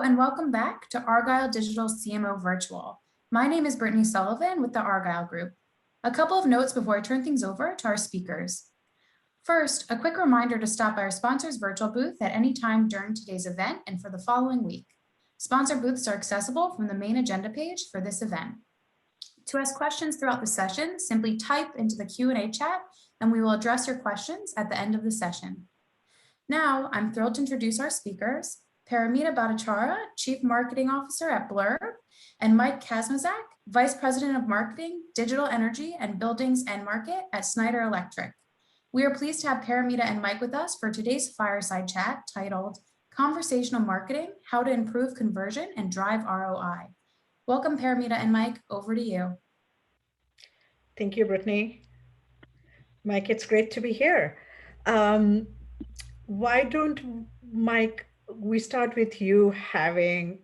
and welcome back to Argyle Digital CMO Virtual. My name is Brittany Sullivan with the Argyle Group. A couple of notes before I turn things over to our speakers. First, a quick reminder to stop by our sponsor's virtual booth at any time during today's event and for the following week. Sponsor booths are accessible from the main agenda page for this event. To ask questions throughout the session, simply type into the Q&A chat and we will address your questions at the end of the session. Now, I'm thrilled to introduce our speakers, Paramita Bhattacharya, Chief Marketing Officer at Blurb, and Mike Kazmazak, Vice President of Marketing, Digital Energy and Buildings and Market at Schneider Electric. We are pleased to have Paramita and Mike with us for today's fireside chat titled Conversational Marketing, How to Improve Conversion and Drive ROI. Welcome, Paramita and Mike, over to you. Thank you, Brittany. Mike, it's great to be here. Why don't, Mike, we start with you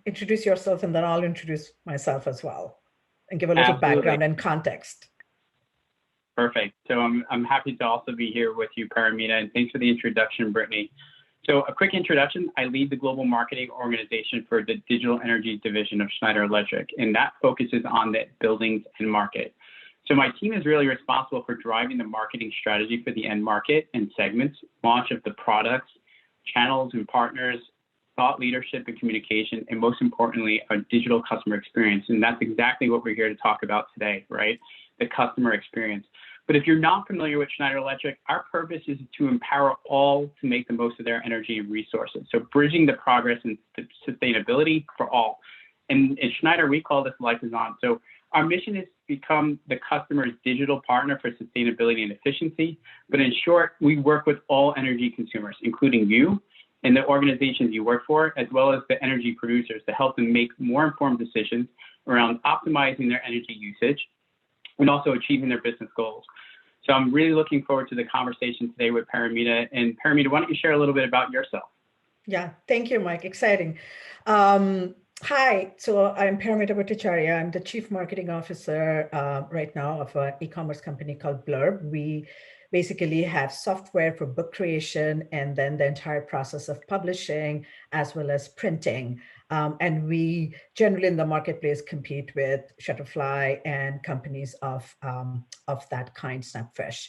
introduce yourself, and then I'll introduce myself as well and give a little background and context. Perfect. So I'm happy to also be here with you, Paramita, and thanks for the introduction, Brittany. So a quick introduction, I lead the global marketing organization for the digital energy division of Schneider Electric, and that focuses on the buildings and market. So my team is really responsible for driving the marketing strategy for the end market and segments, launch of the products, channels and partners, thought leadership and communication, and most importantly, our digital customer experience. And that's exactly what we're here to talk about today, right? The customer experience. But if you're not familiar with Schneider Electric, our purpose is to empower all to make the most of their energy and resources. So bridging the progress and sustainability for all. And at Schneider, we call this Life is On. So our mission is to become the customer's digital partner for sustainability and efficiency. But in short, we work with all energy consumers, including you and the organizations you work for, as well as the energy producers, to help them make more informed decisions around optimizing their energy usage and also achieving their business goals. So I'm really looking forward to the conversation today with Paramita. And Paramita, why don't you share a little bit about yourself? Yeah, thank you, Mike. Exciting. Hi, so I'm Paramita Bhattacharya. I'm the Chief Marketing Officer right now of an e-commerce company called Blurb. We basically have software for book creation and then the entire process of publishing as well as printing. And we generally in the marketplace compete with Shutterfly and companies of that kind, Snapfish.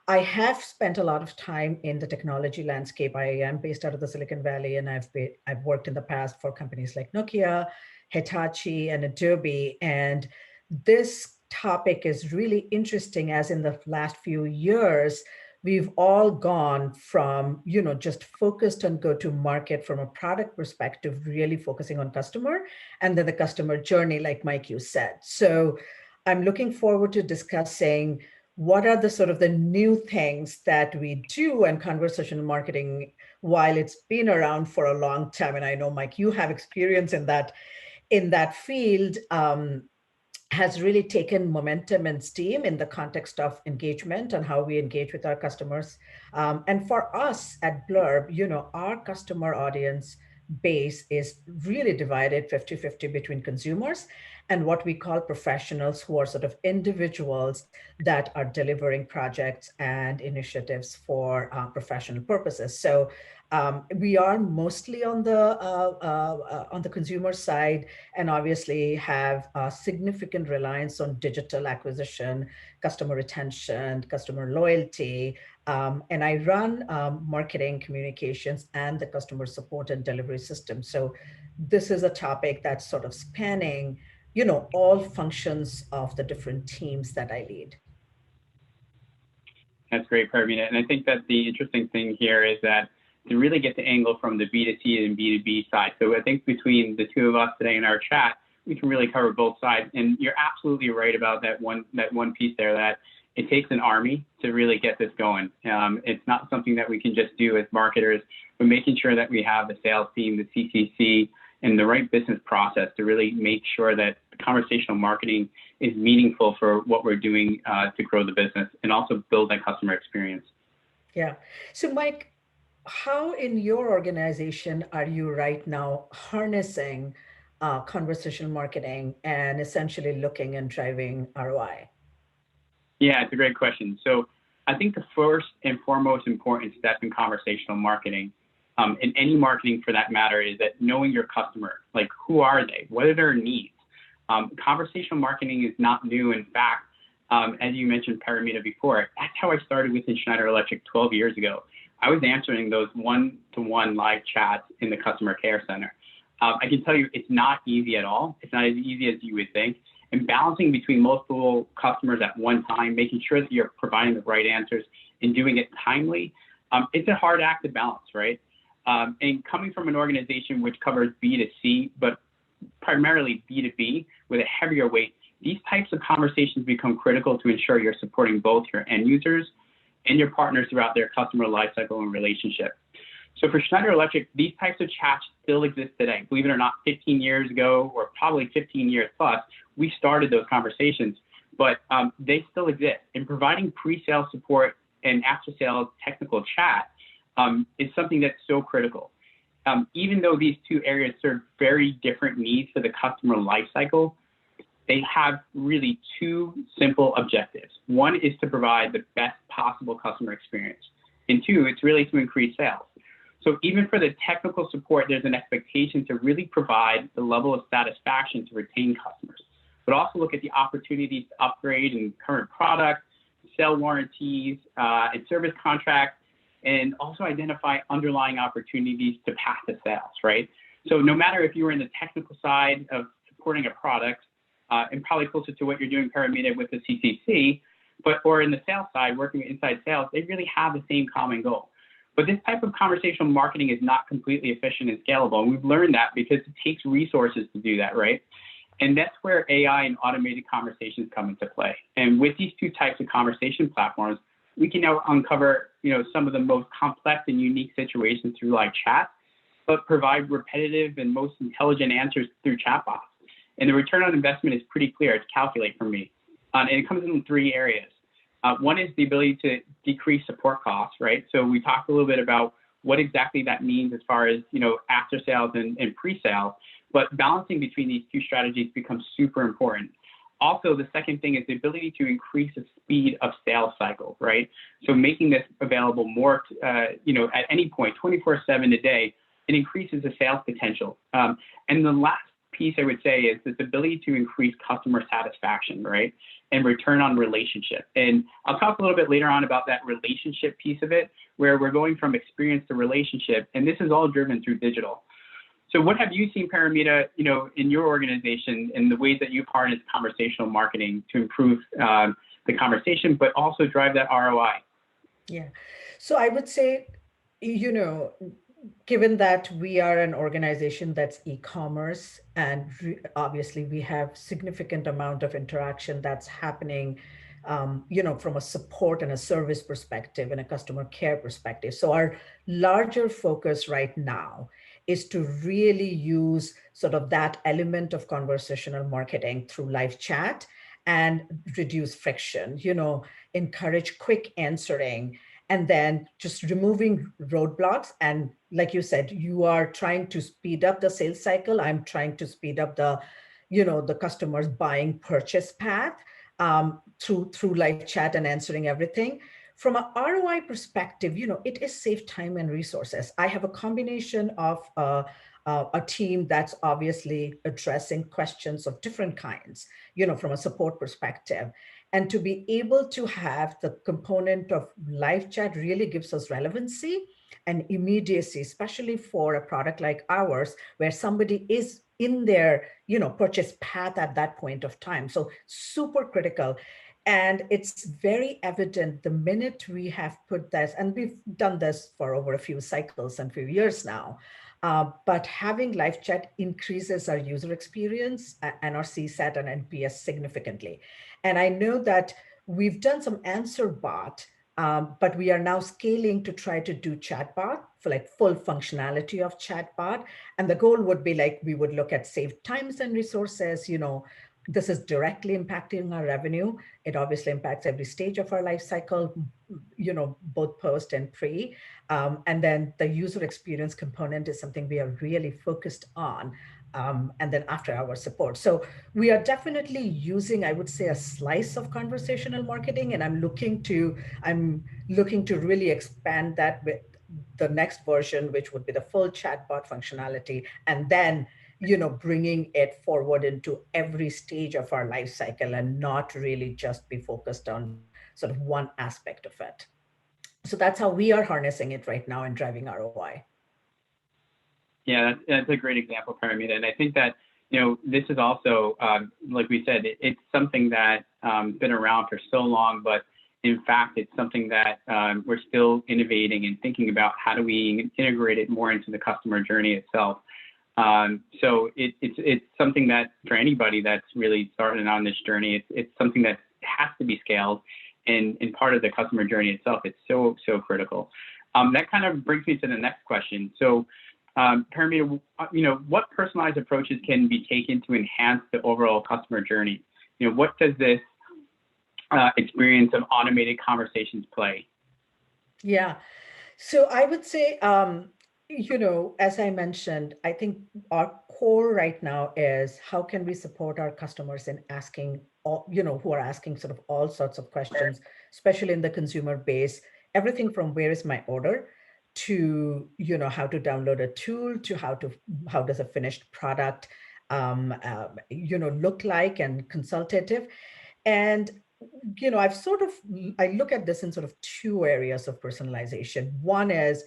I have spent a lot of time in the technology landscape. I am based out of the Silicon Valley, and I've worked in the past for companies like Nokia, Hitachi, and Adobe. And this topic is really interesting, as in the last few years, we've all gone from, just focused on go-to-market from a product perspective, really focusing on customer, and then the customer journey, like Mike, you said. So I'm looking forward to discussing what are the sort of the new things that we do in conversational marketing while it's been around for a long time. And I know, Mike, you have experience in that field, has really taken momentum and steam in the context of engagement and how we engage with our customers. And for us at Blurb, our customer audience base is really divided 50-50 between consumers and what we call professionals, who are sort of individuals that are delivering projects and initiatives for professional purposes. So we are mostly on the consumer side, and obviously have a significant reliance on digital acquisition, customer retention, customer loyalty. And I run marketing, communications, and the customer support and delivery system. So this is a topic that's sort of spanning, all functions of the different teams that I lead. That's great, Paramita. And I think that the interesting thing here is that to really get the angle from the B2C and B2B side. So I think between the two of us today in our chat, we can really cover both sides. And you're absolutely right about that one piece there, that it takes an army to really get this going. It's not something that we can just do as marketers, but making sure that we have the sales team, the CCC, and the right business process to really make sure that conversational marketing is meaningful for what we're doing to grow the business and also build that customer experience. Yeah. So Mike, how in your organization are you right now harnessing conversational marketing and essentially looking and driving ROI? Yeah, it's a great question. So I think the first and foremost important step in conversational marketing in any marketing for that matter, is that knowing your customer, like who are they? What are their needs? Conversational marketing is not new. In fact, as you mentioned, Paramita, before, that's how I started within Schneider Electric 12 years ago. I was answering those one-to-one live chats in the customer care center. I can tell you it's not easy at all. It's not as easy as you would think. And balancing between multiple customers at one time, making sure that you're providing the right answers and doing it timely, it's a hard act to balance, right? And coming from an organization which covers B2C, but primarily B2B with a heavier weight, these types of conversations become critical to ensure you're supporting both your end users and your partners throughout their customer lifecycle and relationship. So for Schneider Electric, these types of chats still exist today. Believe it or not, 15 years ago, or probably 15 years plus, we started those conversations, but they still exist. And providing pre-sale support and after-sale technical chat is something that's so critical. Even though these two areas serve very different needs for the customer lifecycle, they have really two simple objectives. One is to provide the best possible customer experience. And two, it's really to increase sales. So even for the technical support, there's an expectation to really provide the level of satisfaction to retain customers, but also look at the opportunities to upgrade in current products, sell warranties, and service contracts, and also identify underlying opportunities to path to sales, right? So no matter if you were in the technical side of supporting a product, and probably closer to what you're doing, Paramita, with the CCC, or in the sales side, working inside sales, they really have the same common goal. But this type of conversational marketing is not completely efficient and scalable. And we've learned that because it takes resources to do that, right? And that's where AI and automated conversations come into play. And with these two types of conversation platforms, we can now uncover, some of the most complex and unique situations through live chat, but provide repetitive and most intelligent answers through chatbots. And the return on investment is pretty clear to calculate for me. And it comes in three areas. One is the ability to decrease support costs, right? So we talked a little bit about what exactly that means as far as, after sales and pre-sales, but balancing between these two strategies becomes super important. Also, the second thing is the ability to increase the speed of sales cycle, right? So making this available more, at any point, 24/7 a day, it increases the sales potential. And the last piece I would say is this ability to increase customer satisfaction, right? And return on relationship. And I'll talk a little bit later on about that relationship piece of it, where we're going from experience to relationship, and this is all driven through digital. So what have you seen, Paramita, in your organization and the ways that you've harnessed conversational marketing to improve the conversation, but also drive that ROI? Yeah. So I would say, given that we are an organization that's e-commerce, and obviously we have significant amount of interaction that's happening, from a support and a service perspective and a customer care perspective. So our larger focus right now is to really use sort of that element of conversational marketing through live chat and reduce friction, encourage quick answering, and then just removing roadblocks. And like you said, you are trying to speed up the sales cycle. I'm trying to speed up the, the customer's buying purchase path through live chat and answering everything. From an ROI perspective, it is save time and resources. I have a combination of a team that's obviously addressing questions of different kinds, from a support perspective. And to be able to have the component of live chat really gives us relevancy and immediacy, especially for a product like ours, where somebody is in their, purchase path at that point of time. So super critical. And it's very evident the minute we have put this, and we've done this for over a few cycles and few years now, but having live chat increases our user experience and our CSAT and NPS significantly. And I know that we've done some answer bot, but we are now scaling to try to do chatbot for like full functionality of chatbot. And the goal would be like, we would look at saved times and resources, this is directly impacting our revenue. It obviously impacts every stage of our life cycle, both post and pre. And then the user experience component is something we are really focused on. And then after our support. So we are definitely using, I would say, a slice of conversational marketing, and I'm looking to really expand that with the next version, which would be the full chatbot functionality, and then bringing it forward into every stage of our life cycle and not really just be focused on sort of one aspect of it. So that's how we are harnessing it right now and driving ROI. Yeah, that's a great example, Paramita. And I think that, this is also, like we said, it's something that been around for so long, but in fact, it's something that we're still innovating and thinking about how do we integrate it more into the customer journey itself. So it's something that for anybody that's really starting on this journey, it's something that has to be scaled, and part of the customer journey itself. It's so critical. That kind of brings me to the next question. So, Paramita, what personalized approaches can be taken to enhance the overall customer journey? What does this experience of automated conversations play? Yeah, so I would say, as I mentioned, I think our core right now is how can we support our customers in asking, who are asking sort of all sorts of questions, especially in the consumer base, everything from where is my order to, how to download a tool to how does a finished product, look like and consultative. And I look at this in sort of two areas of personalization. One is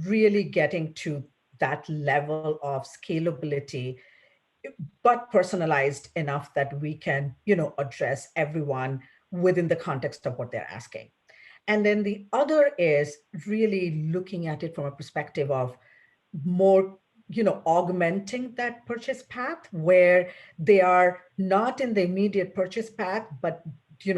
really getting to that level of scalability, but personalized enough that we can, address everyone within the context of what they're asking. And then the other is really looking at it from a perspective of more, augmenting that purchase path where they are not in the immediate purchase path, but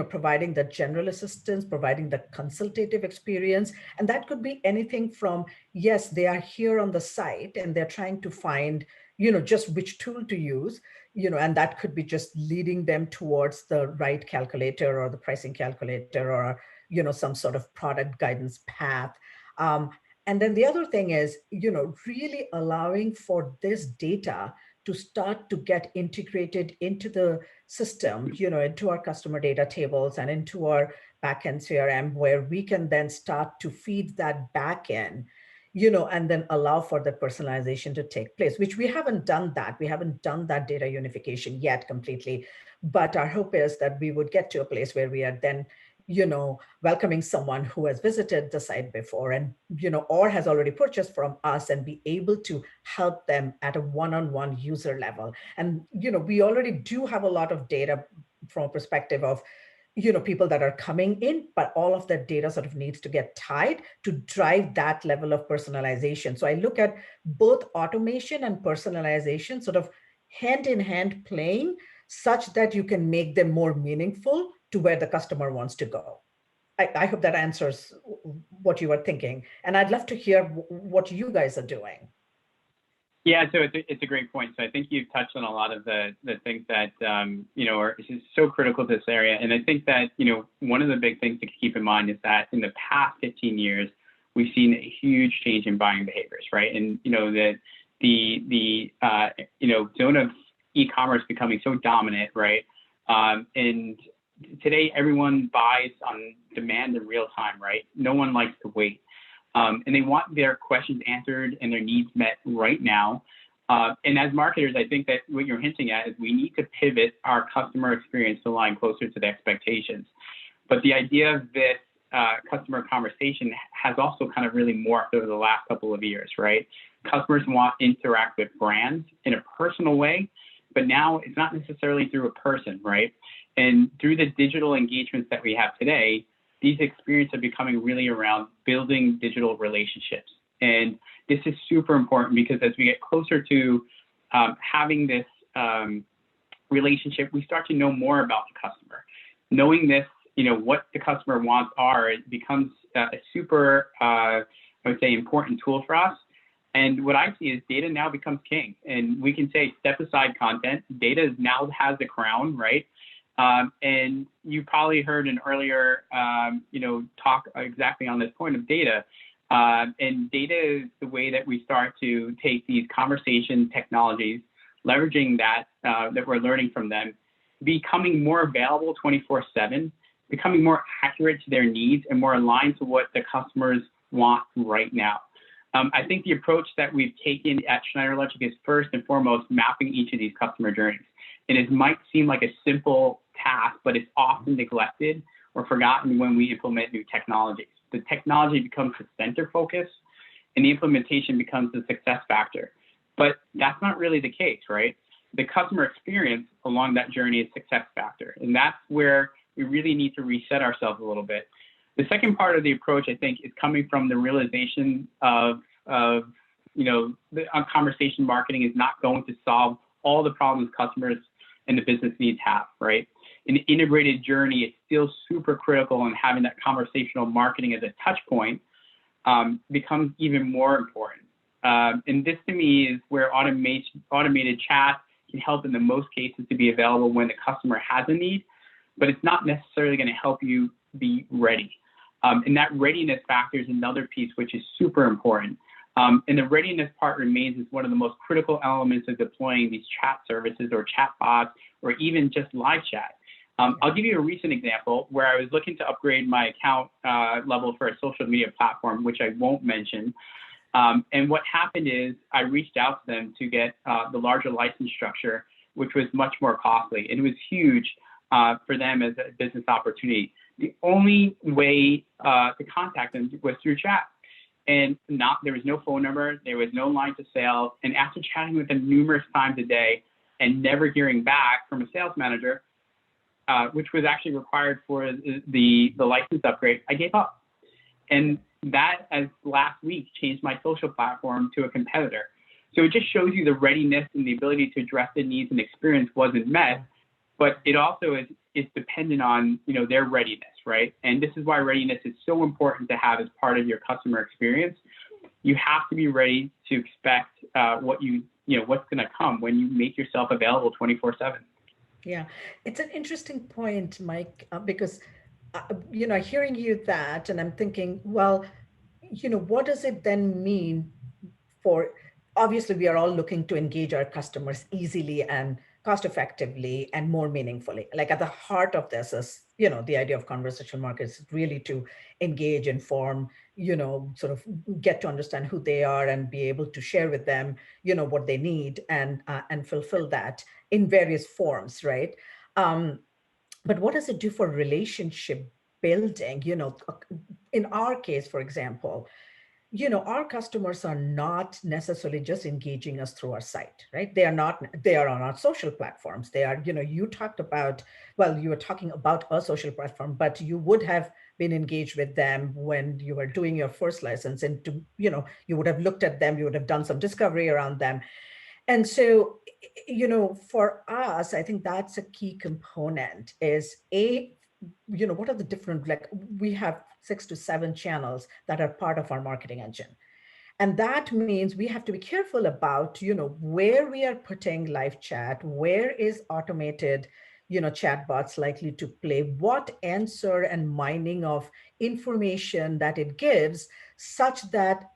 providing the general assistance, providing the consultative experience. And that could be anything from, yes, they are here on the site and they're trying to find, just which tool to use, and that could be just leading them towards the right calculator or the pricing calculator or, some sort of product guidance path. And then the other thing is, really allowing for this data to start to get integrated into the system, into our customer data tables and into our backend CRM, where we can then start to feed that back in, and then allow for the personalization to take place, which we haven't done that. We haven't done that data unification yet completely. But our hope is that we would get to a place where we are then welcoming someone who has visited the site before and, or has already purchased from us and be able to help them at a one-on-one user level. And, we already do have a lot of data from a perspective of, people that are coming in, but all of that data sort of needs to get tied to drive that level of personalization. So I look at both automation and personalization sort of hand in hand playing such that you can make them more meaningful to where the customer wants to go. I hope that answers what you were thinking. And I'd love to hear what you guys are doing. Yeah, so it's a great point. So I think you've touched on a lot of the things that, are so critical to this area. And I think that, one of the big things to keep in mind is that in the past 15 years, we've seen a huge change in buying behaviors, right? And, the zone of e-commerce becoming so dominant, right? And today, everyone buys on demand in real time, right? No one likes to wait. And they want their questions answered and their needs met right now. And as marketers, I think that what you're hinting at is we need to pivot our customer experience to align closer to the expectations. But the idea of this customer conversation has also kind of really morphed over the last couple of years, right? Customers want to interact with brands in a personal way, but now it's not necessarily through a person, right? And through the digital engagements that we have today, these experiences are becoming really around building digital relationships. And this is super important because as we get closer to having this relationship, we start to know more about the customer. Knowing this, what the customer wants it becomes a super, I would say, important tool for us. And what I see is data now becomes king. And we can say step aside content. Data now has the crown, right? And you probably heard an earlier, talk exactly on this point of data. And data is the way that we start to take these conversation technologies, leveraging that we're learning from them, becoming more available 24/7, becoming more accurate to their needs and more aligned to what the customers want right now. I think the approach that we've taken at Schneider Electric is first and foremost mapping each of these customer journeys. And it might seem like a simple task, but it's often neglected or forgotten when we implement new technologies. The technology becomes the center focus and the implementation becomes the success factor. But that's not really the case, right? The customer experience along that journey is success factor. And that's where we really need to reset ourselves a little bit. The second part of the approach, I think, is coming from the realization of conversation marketing is not going to solve all the problems customers and the business needs have, right? An integrated journey is still super critical, and having that conversational marketing as a touch point becomes even more important. And this to me is where automated chat can help in the most cases to be available when the customer has a need, but it's not necessarily going to help you be ready. And that readiness factor is another piece which is super important. And the readiness part remains as one of the most critical elements of deploying these chat services or chat bots or even just live chat. I'll give you a recent example where I was looking to upgrade my account level for a social media platform, which I won't mention. And what happened is I reached out to them to get the larger license structure, which was much more costly. And it was huge for them as a business opportunity. The only way to contact them was through chat. And there was no phone number, there was no line to sales. And after chatting with them numerous times a day and never hearing back from a sales manager, which was actually required for the license upgrade, I gave up. And that, as last week, changed my social platform to a competitor. So it just shows you the readiness and the ability to address the needs and experience wasn't met, but it also is dependent on their readiness, right? And this is why readiness is so important to have as part of your customer experience. You have to be ready to expect what's going to come when you make yourself available 24/7. Yeah, it's an interesting point, Mike, because hearing you that, and I'm thinking, well, what does it then mean for? Obviously, we are all looking to engage our customers easily and cost effectively and more meaningfully. Like at the heart of this is, the idea of conversational marketing is really to engage, inform, sort of get to understand who they are and be able to share with them, what they need and fulfill that in various forms, right? But what does it do for relationship building? In our case, for example, our customers are not necessarily just engaging us through our site, right? They are on our social platforms. They are, you were talking about a social platform, but you would have been engaged with them when you were doing your first license, and you would have looked at them, you would have done some discovery around them. And so, for us, I think that's a key component is what are the different, we have 6 to 7 channels that are part of our marketing engine. And that means we have to be careful about, where we are putting live chat, where is automated, chatbots likely to play, what answer and mining of information that it gives, such that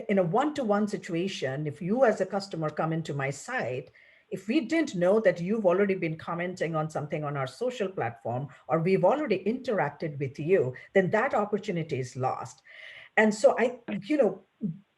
in a one-to-one situation, if you as a customer come into my site, if we didn't know that you've already been commenting on something on our social platform, or we've already interacted with you, then that opportunity is lost. And so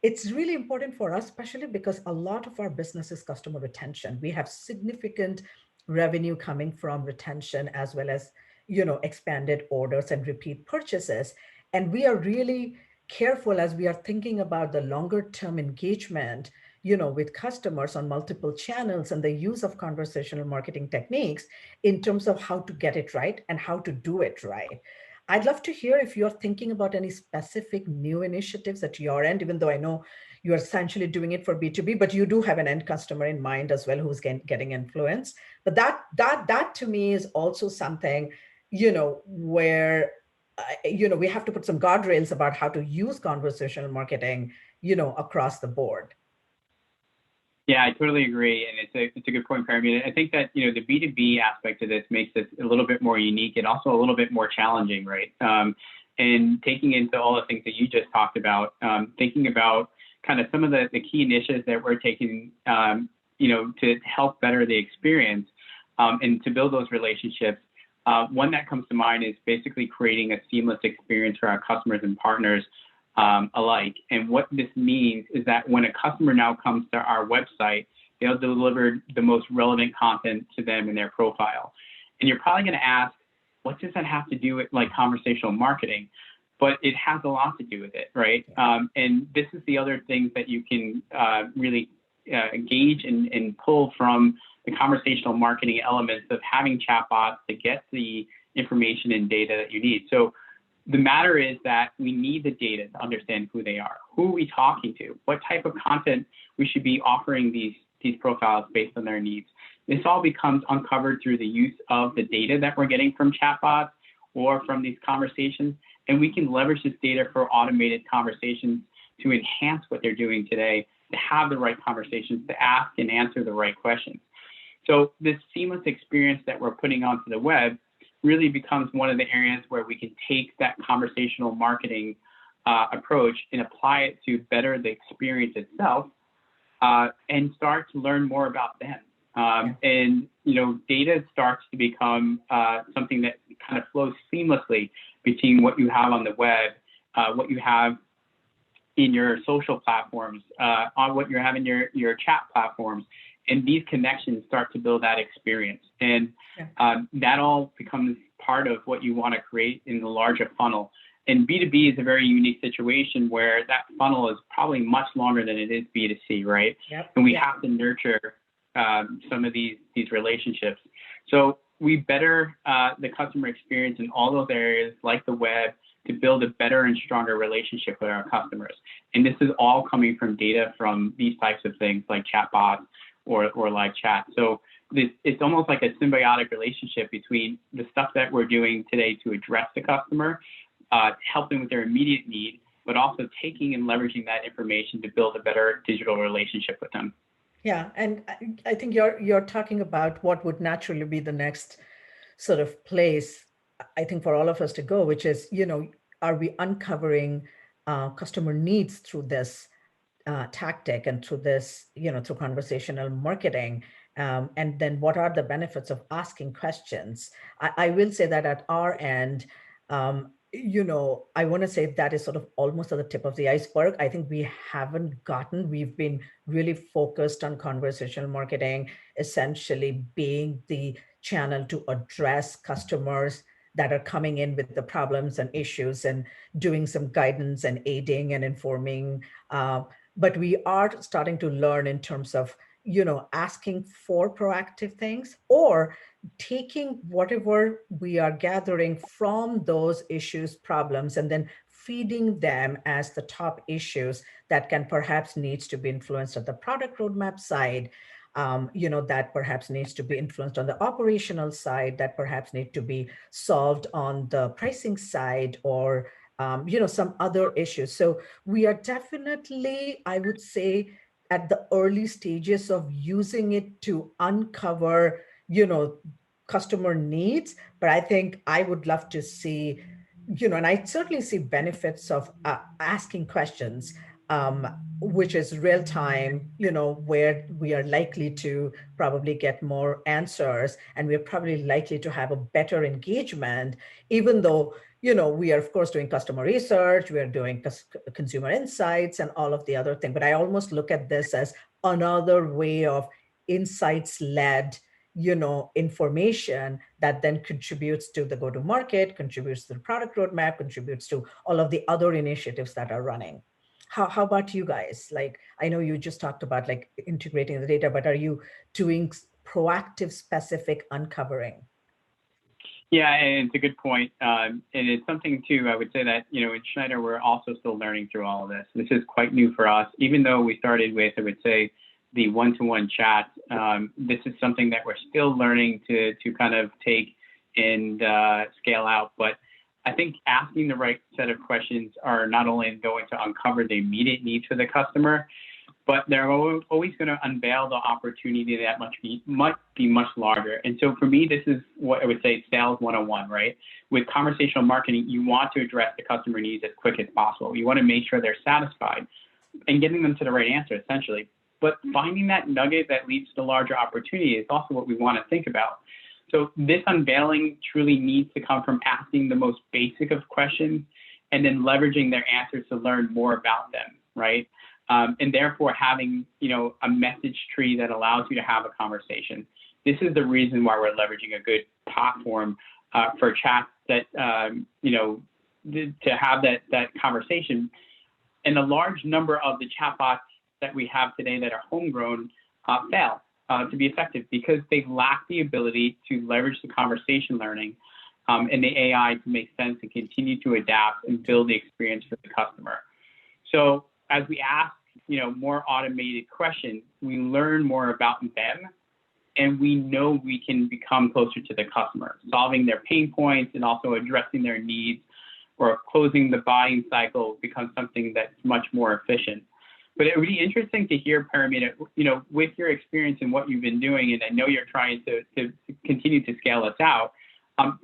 it's really important for us, especially because a lot of our business is customer retention. We have significant revenue coming from retention as well as, expanded orders and repeat purchases. And we are really careful as we are thinking about the longer term engagement, with customers on multiple channels and the use of conversational marketing techniques in terms of how to get it right and how to do it right. I'd love to hear if you're thinking about any specific new initiatives at your end, even though I know you're essentially doing it for B2B, but you do have an end customer in mind as well who's getting influence. But that to me is also something, where we have to put some guardrails about how to use conversational marketing, across the board. Yeah, I totally agree, and it's a good point, Paramita. I think that the B2B aspect of this makes this a little bit more unique and also a little bit more challenging, right? And taking into all the things that you just talked about, thinking about kind of some of the key initiatives that we're taking, to help better the experience and to build those relationships. One that comes to mind is basically creating a seamless experience for our customers and partners alike. And what this means is that when a customer now comes to our website, they'll deliver the most relevant content to them in their profile. And you're probably going to ask, what does that have to do with like conversational marketing? But it has a lot to do with it, right? And this is the other things that you can really engage and pull from the conversational marketing elements of having chatbots to get the information and data that you need. So the matter is that we need the data to understand who they are. Who are we talking to? What type of content we should be offering these profiles based on their needs. This all becomes uncovered through the use of the data that we're getting from chatbots or from these conversations. And we can leverage this data for automated conversations to enhance what they're doing today, to have the right conversations, to ask and answer the right questions. So this seamless experience that we're putting onto the web really becomes one of the areas where we can take that conversational marketing approach and apply it to better the experience itself and start to learn more about them. And, you know, data starts to become something that kind of flows seamlessly between what you have on the web, what you have in your social platforms, on what you have in your chat platforms. And these connections start to build that experience. And that all becomes part of what you want to create in the larger funnel. And B2B is a very unique situation where that funnel is probably much longer than it is B2C, right? And we have to nurture some of these relationships. So we better the customer experience in all those areas like the web to build a better and stronger relationship with our customers. And this is all coming from data from these types of things like chatbots or live chat. So it's almost like a symbiotic relationship between the stuff that we're doing today to address the customer, help them with their immediate need, but also taking and leveraging that information to build a better digital relationship with them. Yeah, and I think you're talking about what would naturally be the next sort of place, I think, for all of us to go, which is, you know, are we uncovering customer needs through this tactic and through this, you know, through conversational marketing? And then what are the benefits of asking questions? I will say that at our end, you know, I want to say that is sort of almost at the tip of the iceberg. I think we've been really focused on conversational marketing, essentially being the channel to address customers that are coming in with the problems and issues and doing some guidance and aiding and informing. But we are starting to learn in terms of, you know, asking for proactive things or taking whatever we are gathering from those issues, problems, and then feeding them as the top issues that can perhaps needs to be influenced at the product roadmap side, you know, that perhaps needs to be influenced on the operational side, that perhaps need to be solved on the pricing side, or, you know, some other issues. So we are definitely, I would say, at the early stages of using it to uncover, you know, customer needs. But I think I would love to see, you know, and I certainly see benefits of asking questions, which is real time, you know, where we are likely to probably get more answers, and we're probably likely to have a better engagement, even though, you know, we are of course doing customer research, we are doing consumer insights and all of the other things. But I almost look at this as another way of insights-led, you know, information that then contributes to the go-to-market, contributes to the product roadmap, contributes to all of the other initiatives that are running. How about you guys? Like, I know you just talked about like integrating the data, but are you doing proactive, specific uncovering? Yeah, and it's a good point. And it's something too, I would say that, you know, in Schneider, we're also still learning through all of this. This is quite new for us, even though we started with, I would say, the one-to-one chat. This is something that we're still learning to kind of take and scale out. But I think asking the right set of questions are not only going to uncover the immediate needs for the customer, but they're always going to unveil the opportunity that might be much larger. And so for me, this is what I would say sales 101, right? With conversational marketing, you want to address the customer needs as quick as possible. You want to make sure they're satisfied and getting them to the right answer, essentially. But finding that nugget that leads to larger opportunity is also what we want to think about. So this unveiling truly needs to come from asking the most basic of questions and then leveraging their answers to learn more about them, right? And therefore having, a message tree that allows you to have a conversation. This is the reason why we're leveraging a good platform for chat that, to have that conversation. And a large number of the chatbots that we have today that are homegrown fail to be effective because they lack the ability to leverage the conversation learning and the AI to make sense and continue to adapt and build the experience for the customer. So as we ask, more automated questions, we learn more about them, and we know we can become closer to the customer, solving their pain points and also addressing their needs, or closing the buying cycle becomes something that's much more efficient. But it would be interesting to hear, Paramita, with your experience and what you've been doing, and I know you're trying to continue to scale this out.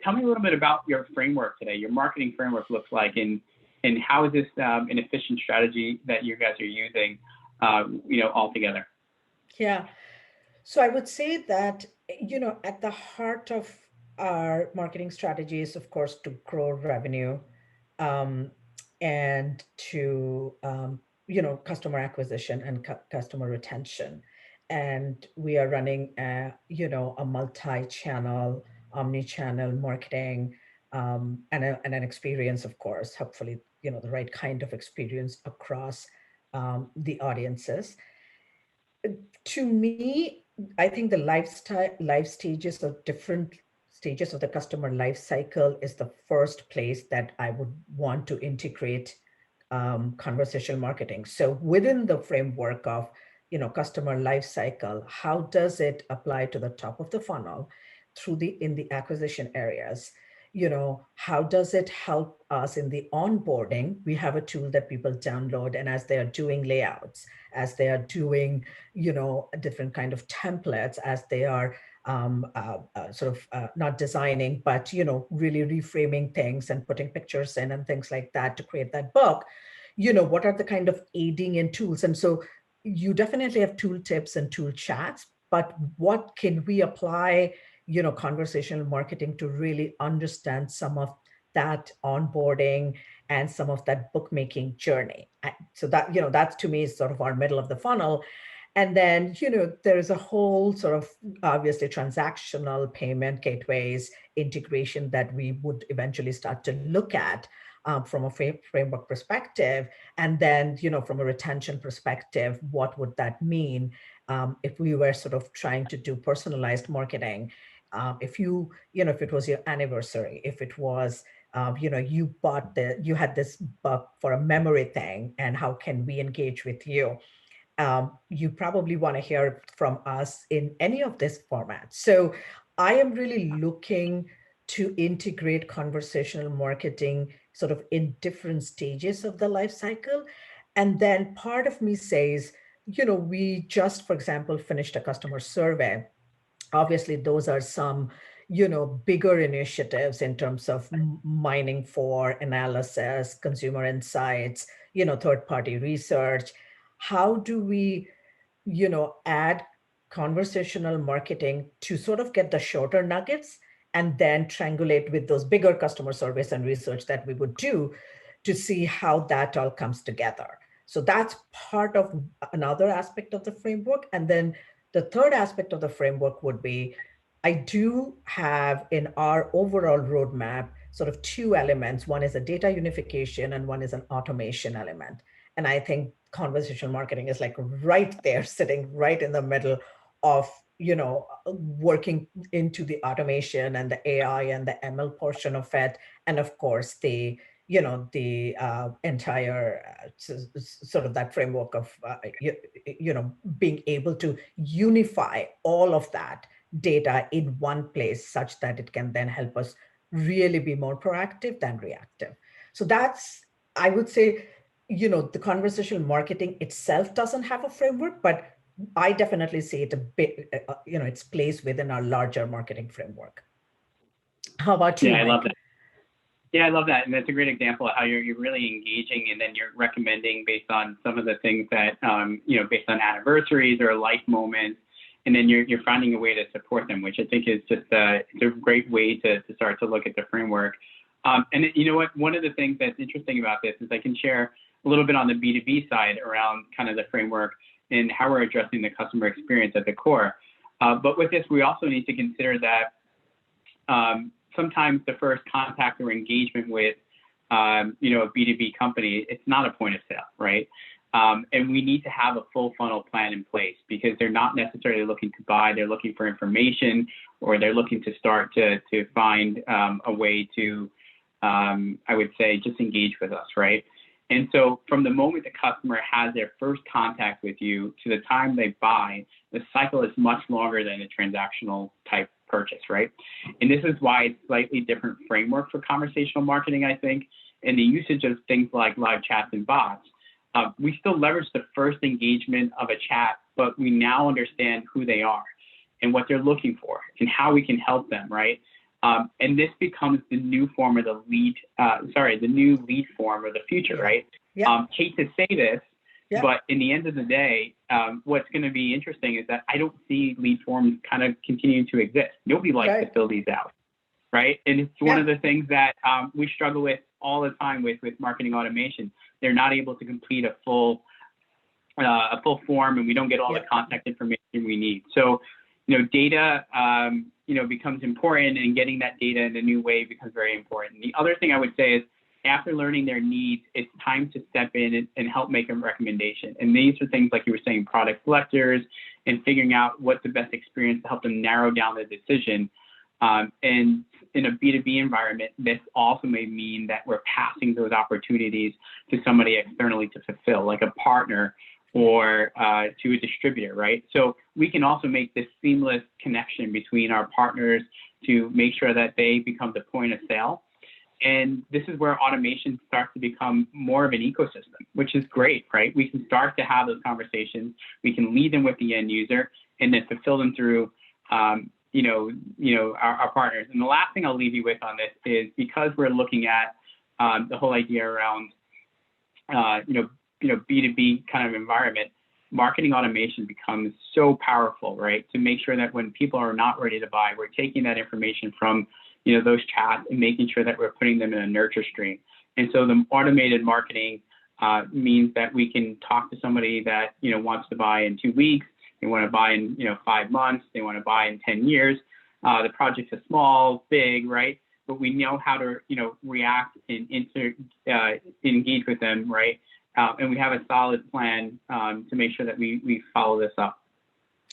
Tell me a little bit about your framework today. Your marketing framework looks like, and how is this an efficient strategy that you guys are using, all together? Yeah. So I would say that, at the heart of our marketing strategy is, of course, to grow revenue and to, customer acquisition and customer retention. And we are running a multi-channel, omni-channel marketing and an experience, of course, hopefully, the right kind of experience across the audiences. To me, I think the life stages of different stages of the customer life cycle is the first place that I would want to integrate conversational marketing. So within the framework of, customer life cycle, how does it apply to the top of the funnel in the acquisition areas? How does it help us in the onboarding? We have a tool that people download, and as they are doing layouts, as they are doing, different kind of templates, as they are not designing, but, really reframing things and putting pictures in and things like that to create that book, what are the kind of aiding in tools? And so you definitely have tool tips and tool chats, but what can we apply, conversational marketing to really understand some of that onboarding and some of that bookmaking journey? So that, that's to me is sort of our middle of the funnel. And then, there's a whole sort of obviously transactional payment gateways integration that we would eventually start to look at from a framework perspective. And then, from a retention perspective, what would that mean if we were sort of trying to do personalized marketing? If if it was your anniversary, if it was, you had this book for a memory thing, and how can we engage with you? You probably want to hear from us in any of this format. So I am really looking to integrate conversational marketing sort of in different stages of the life cycle. And then part of me says, we just, for example, finished a customer survey. Obviously, those are some, bigger initiatives in terms of mining for analysis, consumer insights, third-party research. How do we, add conversational marketing to sort of get the shorter nuggets and then triangulate with those bigger customer surveys and research that we would do to see how that all comes together? So that's part of another aspect of the framework. And then the third aspect of the framework would be, I do have in our overall roadmap sort of two elements. One is a data unification and one is an automation element. And I think conversational marketing is like right there, sitting right in the middle of, working into the automation and the AI and the ML portion of it. And of course, the entire sort of that framework of, being able to unify all of that data in one place such that it can then help us really be more proactive than reactive. So that's, I would say, the conversational marketing itself doesn't have a framework, but I definitely see it a bit, its place within our larger marketing framework. How about you? Yeah, I love that. Yeah, I love that. And that's a great example of how you're really engaging, and then you're recommending based on some of the things that, based on anniversaries or life moments, and then you're finding a way to support them, which I think is just it's a great way to start to look at the framework. And you know what? One of the things that's interesting about this is I can share a little bit on the B2B side around kind of the framework and how we're addressing the customer experience at the core. But with this, we also need to consider that sometimes the first contact or engagement with a B2B company, it's not a point of sale, right? And we need to have a full funnel plan in place because they're not necessarily looking to buy, they're looking for information, or they're looking to start to find a way to, I would say, just engage with us, right? And so from the moment the customer has their first contact with you to the time they buy, the cycle is much longer than a transactional type purchase, right? And this is why it's slightly different framework for conversational marketing, I think, and the usage of things like live chats and bots. We still leverage the first engagement of a chat, but we now understand who they are and what they're looking for and how we can help them, right? And this becomes the new form of the lead, the new lead form of the future, right? Yeah. Hate to say this, yeah. but in the end of the day, what's going to be interesting is that I don't see lead forms kind of continuing to exist. Nobody likes to fill these out, right? And it's one of the things that we struggle with all the time with marketing automation. They're not able to complete a full form, and we don't get all the contact information we need. So, data, becomes important, and getting that data in a new way becomes very important. The other thing I would say is, after learning their needs, it's time to step in and help make a recommendation. And these are things like you were saying, product selectors, and figuring out what's the best experience to help them narrow down the decision. And in a B2B environment, this also may mean that we're passing those opportunities to somebody externally to fulfill, like a partner or to a distributor, right? So we can also make this seamless connection between our partners to make sure that they become the point of sale. And this is where automation starts to become more of an ecosystem, which is great, right? We can start to have those conversations. We can lead them with the end user and then fulfill them through our partners. And the last thing I'll leave you with on this is, because we're looking at the whole idea around, B2B kind of environment, marketing automation becomes so powerful, right? To make sure that when people are not ready to buy, we're taking that information from, those chats and making sure that we're putting them in a nurture stream. And so the automated marketing means that we can talk to somebody that, wants to buy in 2 weeks. They want to buy in, 5 months. They want to buy in 10 years. The projects are small, big, right? But we know how to, react and engage with them, right? And we have a solid plan to make sure that we follow this up.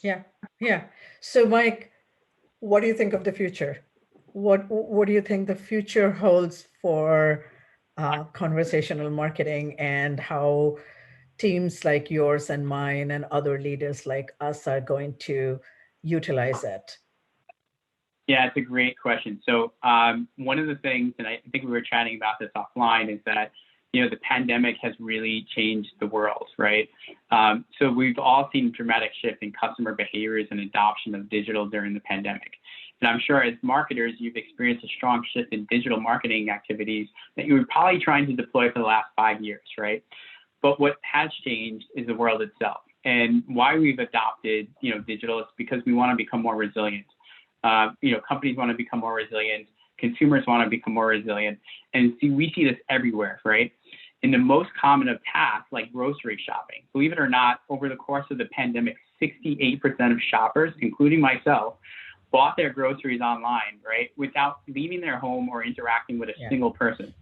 Yeah. So, Mike, what do you think of the future? What do you think the future holds for conversational marketing, and how teams like yours and mine and other leaders like us are going to utilize it? Yeah, it's a great question. So one of the things, and I think we were chatting about this offline, is that the pandemic has really changed the world, right? So we've all seen dramatic shift in customer behaviors and adoption of digital during the pandemic. And I'm sure as marketers, you've experienced a strong shift in digital marketing activities that you were probably trying to deploy for the last 5 years, right? But what has changed is the world itself. And why we've adopted, digital is because we want to become more resilient. Companies want to become more resilient. Consumers want to become more resilient. And we see this everywhere, right? In the most common of tasks, like grocery shopping, believe it or not, over the course of the pandemic, 68% of shoppers, including myself, bought their groceries online, right? Without leaving their home or interacting with a single person.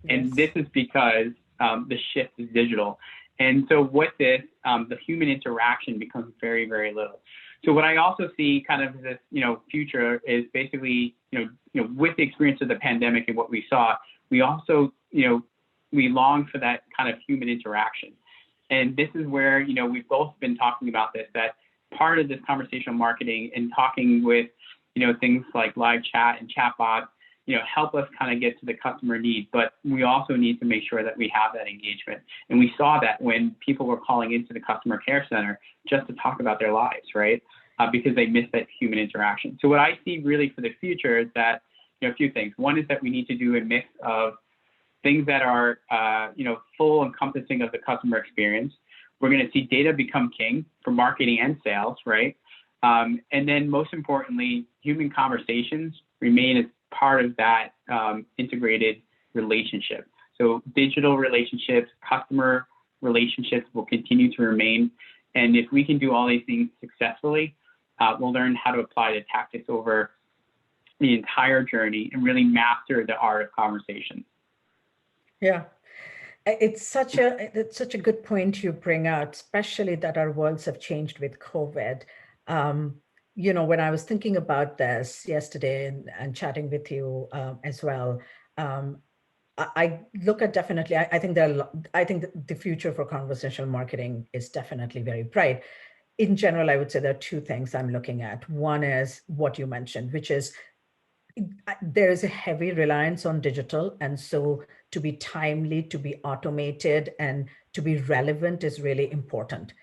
And this is because the shift is digital. And so with this, the human interaction becomes very, very little. So what I also see kind of this, future is basically, with the experience of the pandemic and what we saw, we also, we long for that kind of human interaction. And this is where, we've both been talking about this, that part of this conversational marketing and talking with, things like live chat and chatbots, help us kind of get to the customer need. But we also need to make sure that we have that engagement. And we saw that when people were calling into the customer care center just to talk about their lives, right? Because they missed that human interaction. So what I see really for the future is that, a few things. One is that we need to do a mix of things that are, full encompassing of the customer experience. We're going to see data become king for marketing and sales, right? And then most importantly, human conversations remain as part of that integrated relationship. So digital relationships, customer relationships will continue to remain. And if we can do all these things successfully, we'll learn how to apply the tactics over the entire journey and really master the art of conversation. Yeah. It's such a good point you bring out, especially that our worlds have changed with COVID. When I was thinking about this yesterday and chatting with you as well, I look at definitely. I think I think the future for conversational marketing is definitely very bright. In general, I would say there are two things I'm looking at. One is what you mentioned, which is there is a heavy reliance on digital. And so to be timely, to be automated, and to be relevant is really important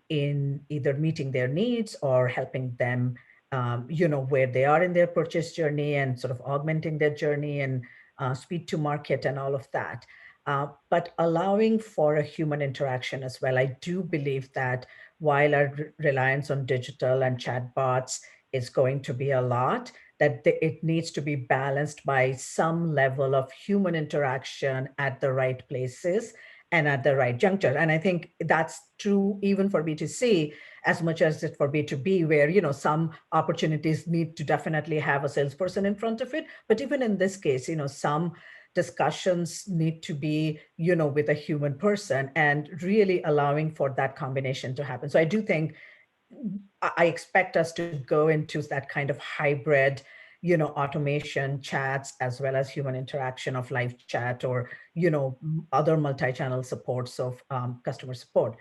in either meeting their needs or helping them, where they are in their purchase journey and sort of augmenting their journey and speed to market and all of that. But allowing for a human interaction as well. I do believe that while our reliance on digital and chatbots is going to be a lot, that it needs to be balanced by some level of human interaction at the right places and at the right juncture. And I think that's true even for B2C as much as it for B2B, where some opportunities need to definitely have a salesperson in front of it. But even in this case, some discussions need to be, with a human person, and really allowing for that combination to happen. So I do think I expect us to go into that kind of hybrid, automation chats as well as human interaction of live chat or, other multi-channel supports of customer support.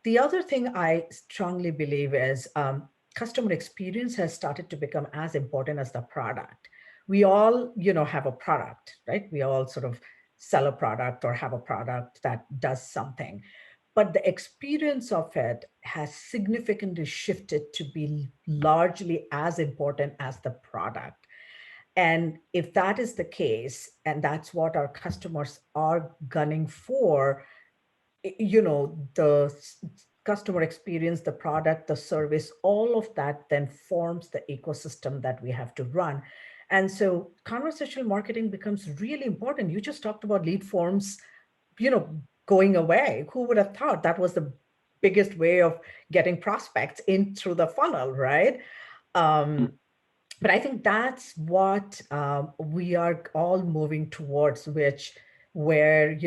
The other thing I strongly believe is customer experience has started to become as important as the product. We all, have a product, right? We all sort of sell a product or have a product that does something. But the experience of it has significantly shifted to be largely as important as the product. And if that is the case, and that's what our customers are gunning for, the customer experience, the product, the service, all of that then forms the ecosystem that we have to run. And so conversational marketing becomes really important. You just talked about lead forms, going away. Who would have thought that was the biggest way of getting prospects in through the funnel, right? But I think that's what we are all moving towards, where,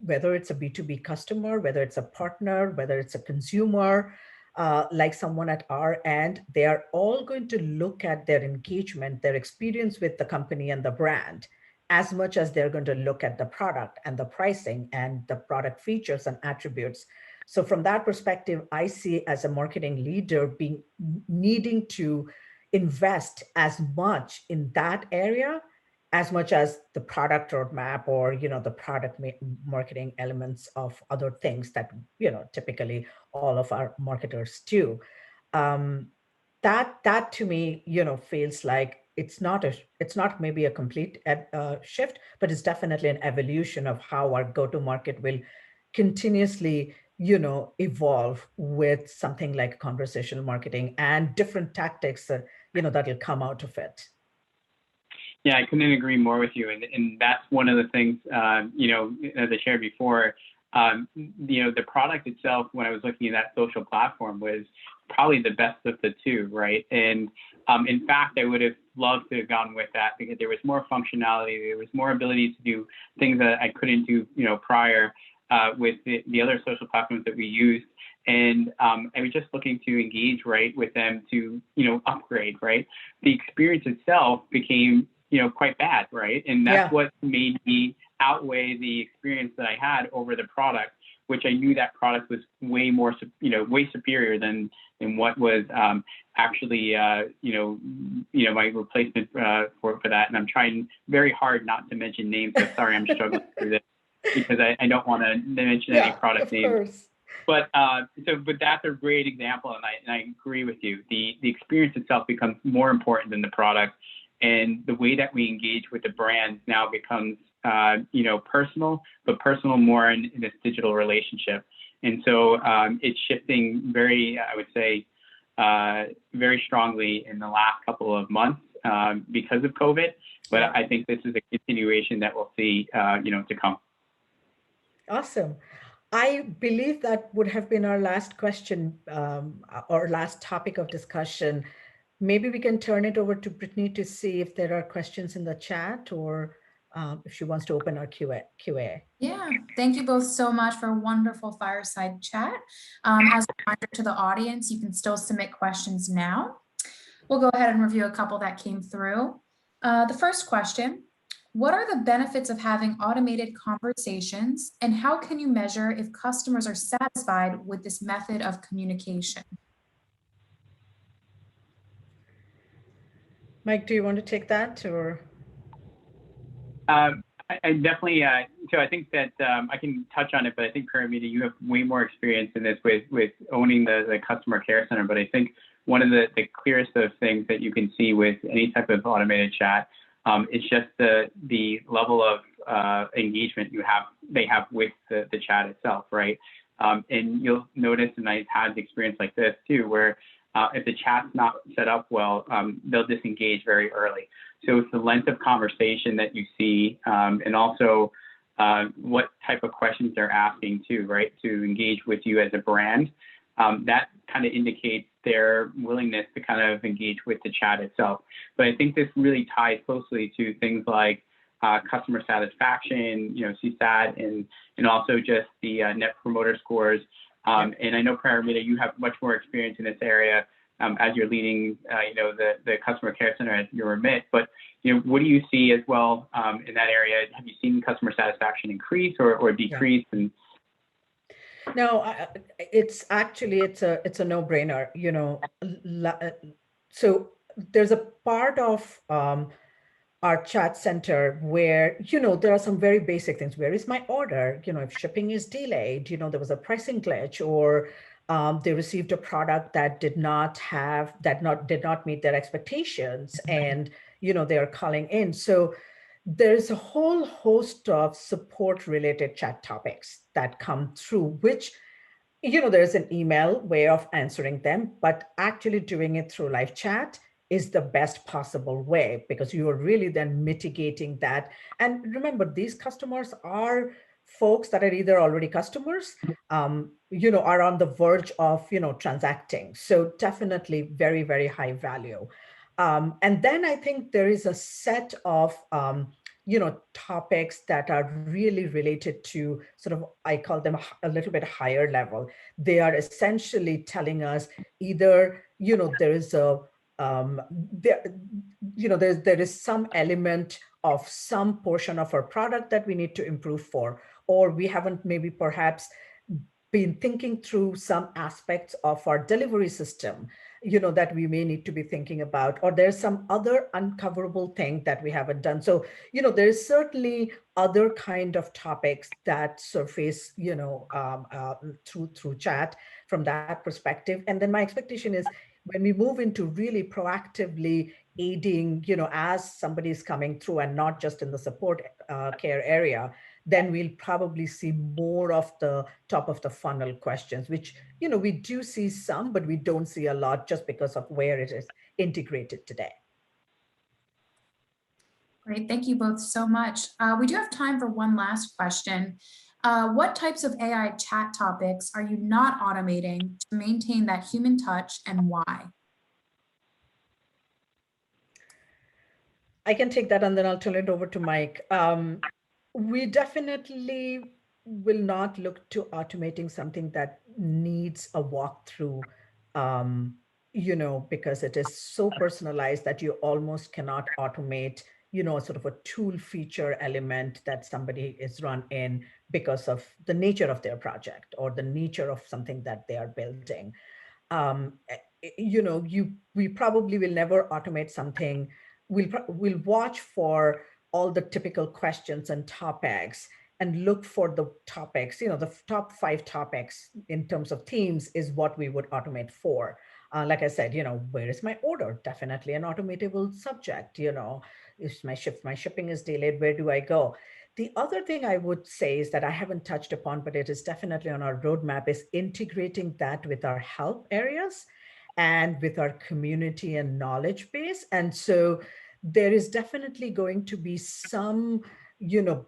whether it's a B2B customer, whether it's a partner, whether it's a consumer, like someone at our end, they are all going to look at their engagement, their experience with the company and the brand, as much as they're going to look at the product and the pricing and the product features and attributes. So from that perspective, I see as a marketing leader needing to invest as much in that area as much as the product roadmap or the product marketing elements of other things that typically all of our marketers do. That to me feels like it's not maybe a complete shift, but it's definitely an evolution of how our go-to-market will continuously evolve with something like conversational marketing and different tactics that that'll come out of it. Yeah, I couldn't agree more with you. And that's one of the things, as I shared before, the product itself, when I was looking at that social platform, was probably the best of the two, right? And in fact, I would have loved to have gone with that because there was more functionality, there was more ability to do things that I couldn't do, prior with the other social platforms that we used. And I was just looking to engage, right, with them to, upgrade, right? The experience itself became, quite bad, right? And that's what made me outweigh the experience that I had over the product, which I knew that product was way more, way superior than what was actually, my replacement for that. And I'm trying very hard not to mention names. So sorry, I'm struggling through this because I don't want to mention any product names. Course. But but that's a great example, and I agree with you. The experience itself becomes more important than the product, and the way that we engage with the brand now becomes personal, but personal more in this digital relationship. And so it's shifting very, I would say, very strongly in the last couple of months. because of COVID, but Yeah. I think this is a continuation that we'll see, to come. Awesome. I believe that would have been our last question, or last topic of discussion. Maybe we can turn it over to Brittany to see if there are questions in the chat, or if she wants to open our QA. Yeah, thank you both so much for a wonderful fireside chat. As a reminder to the audience, you can still submit questions now. We'll go ahead and review a couple that came through. The first question, what are the benefits of having automated conversations, and how can you measure if customers are satisfied with this method of communication? Mike, do you want to take that, or? I definitely, so I think that I can touch on it, but I think Paramita, you have way more experience in this with owning the customer care center. But I think one of the clearest of things that you can see with any type of automated chat is just the level of engagement they have with the chat itself, right? And you'll notice, and I've had the experience like this too, where if the chat's not set up well, they'll disengage very early. So it's the length of conversation that you see, and also what type of questions they're asking too, right? To engage with you as a brand. That kind of indicates their willingness to kind of engage with the chat itself. But I think this really ties closely to things like customer satisfaction, CSAT, and also just the net promoter scores. And I know, Paramita, you have much more experience in this area as you're leading, the customer care center at your remit. But what do you see as well in that area? Have you seen customer satisfaction increase or decrease? Yeah. No, it's actually it's a no-brainer. So there's a part of our chat center where, there are some very basic things. Where is my order? If shipping is delayed, there was a pricing glitch, or they received a product that did not meet their expectations, and, they are calling in. So there's a whole host of support related chat topics that come through, which, there's an email way of answering them, but actually doing it through live chat is the best possible way, because you are really then mitigating that. And remember, these customers are folks that are either already customers, are on the verge of, transacting. So definitely very, very high value. And then I think there is a set of, topics that are really related to sort of, I call them a little bit higher level. They are essentially telling us either, there is a, there is some element of some portion of our product that we need to improve for, or we haven't maybe perhaps been thinking through some aspects of our delivery system, that we may need to be thinking about, or there's some other uncoverable thing that we haven't done. So, there's certainly other kind of topics that surface, through chat from that perspective. And then my expectation is when we move into really proactively aiding, as somebody is coming through and not just in the support care area, then we'll probably see more of the top of the funnel questions, which, we do see some, but we don't see a lot just because of where it is integrated today. Great, thank you both so much. We do have time for one last question. What types of AI chat topics are you not automating to maintain that human touch, and why? I can take that, and then I'll turn it over to Mike. We definitely will not look to automating something that needs a walkthrough, because it is so personalized that you almost cannot automate, sort of a tool feature element that somebody is run in because of the nature of their project or the nature of something that they are building. We probably will never automate something. We'll watch for all the typical questions and topics and look for the topics, the top 5 topics in terms of themes is what we would automate for. Like I said, where is my order? Definitely an automatable subject. If my shipping is delayed, where do I go? The other thing I would say is that I haven't touched upon, but it is definitely on our roadmap, is integrating that with our help areas. and with our community and knowledge base. And so there is definitely going to be some,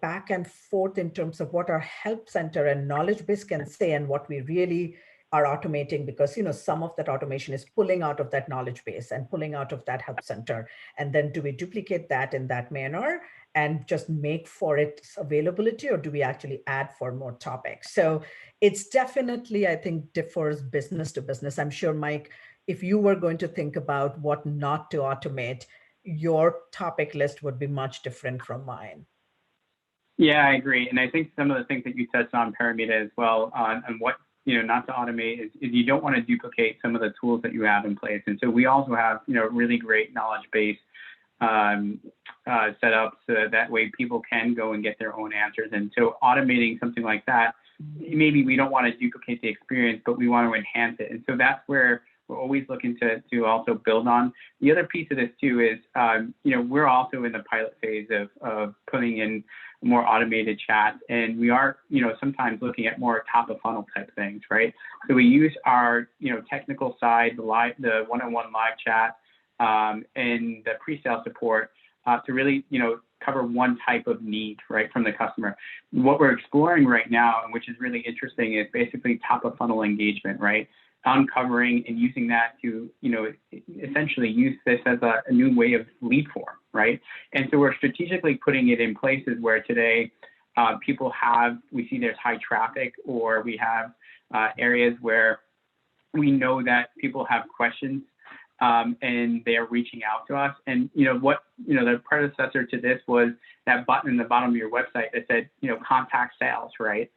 back and forth in terms of what our help center and knowledge base can say and what we really are automating, because some of that automation is pulling out of that knowledge base and pulling out of that help center. And then do we duplicate that in that manner and just make for its availability, or do we actually add for more topics? So it's definitely, I think, differs business to business. I'm sure, Mike, if you were going to think about what not to automate, your topic list would be much different from mine. Yeah, I agree. And I think some of the things that you touched on, Paramita, as well, and what not to automate is you don't want to duplicate some of the tools that you have in place. And so we also have really great knowledge base set up so that way people can go and get their own answers. And so automating something like that, maybe we don't want to duplicate the experience, but we want to enhance it. And so that's where we're always looking to also build on. The other piece of this too is, we're also in the pilot phase of putting in more automated chat, and we are, sometimes looking at more top of funnel type things, right? So we use our, technical side, the one-on-one live chat, and the pre-sale support to really, cover one type of need, right, from the customer. What we're exploring right now, and which is really interesting, is basically top of funnel engagement, right? Uncovering and using that to, essentially use this as a new way of lead form, right? And so we're strategically putting it in places where today we see there's high traffic, or we have areas where we know that people have questions and they are reaching out to us. And the predecessor to this was that button in the bottom of your website that said, contact sales, right?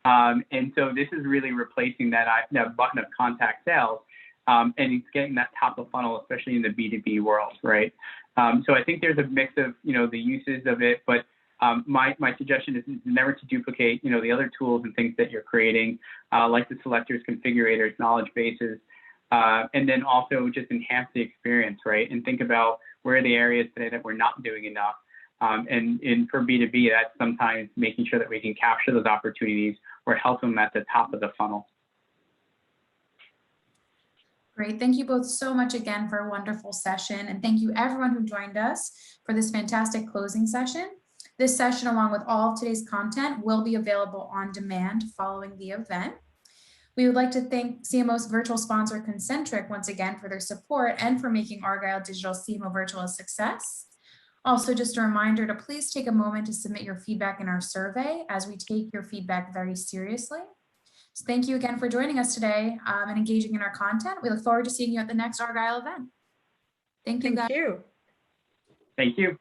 And so this is really replacing that button of contact sales, and it's getting that top of funnel, especially in the B2B world, right? So I think there's a mix of, the uses of it, but my suggestion is never to duplicate, the other tools and things that you're creating, like the selectors, configurators, knowledge bases, and then also just enhance the experience, right? And think about where are the areas today that we're not doing enough. And for B2B, that's sometimes making sure that we can capture those opportunities or help them at the top of the funnel. Great. Thank you both so much again for a wonderful session. And thank you everyone who joined us for this fantastic closing session. This session, along with all of today's content, will be available on demand following the event. We would like to thank CMO's virtual sponsor, Concentric, once again for their support and for making Argyle Digital CMO Virtual a success. Also, just a reminder to please take a moment to submit your feedback in our survey, as we take your feedback very seriously. So thank you again for joining us today and engaging in our content. We look forward to seeing you at the next Argyle event. Thank you, guys. Thank you. Thank you.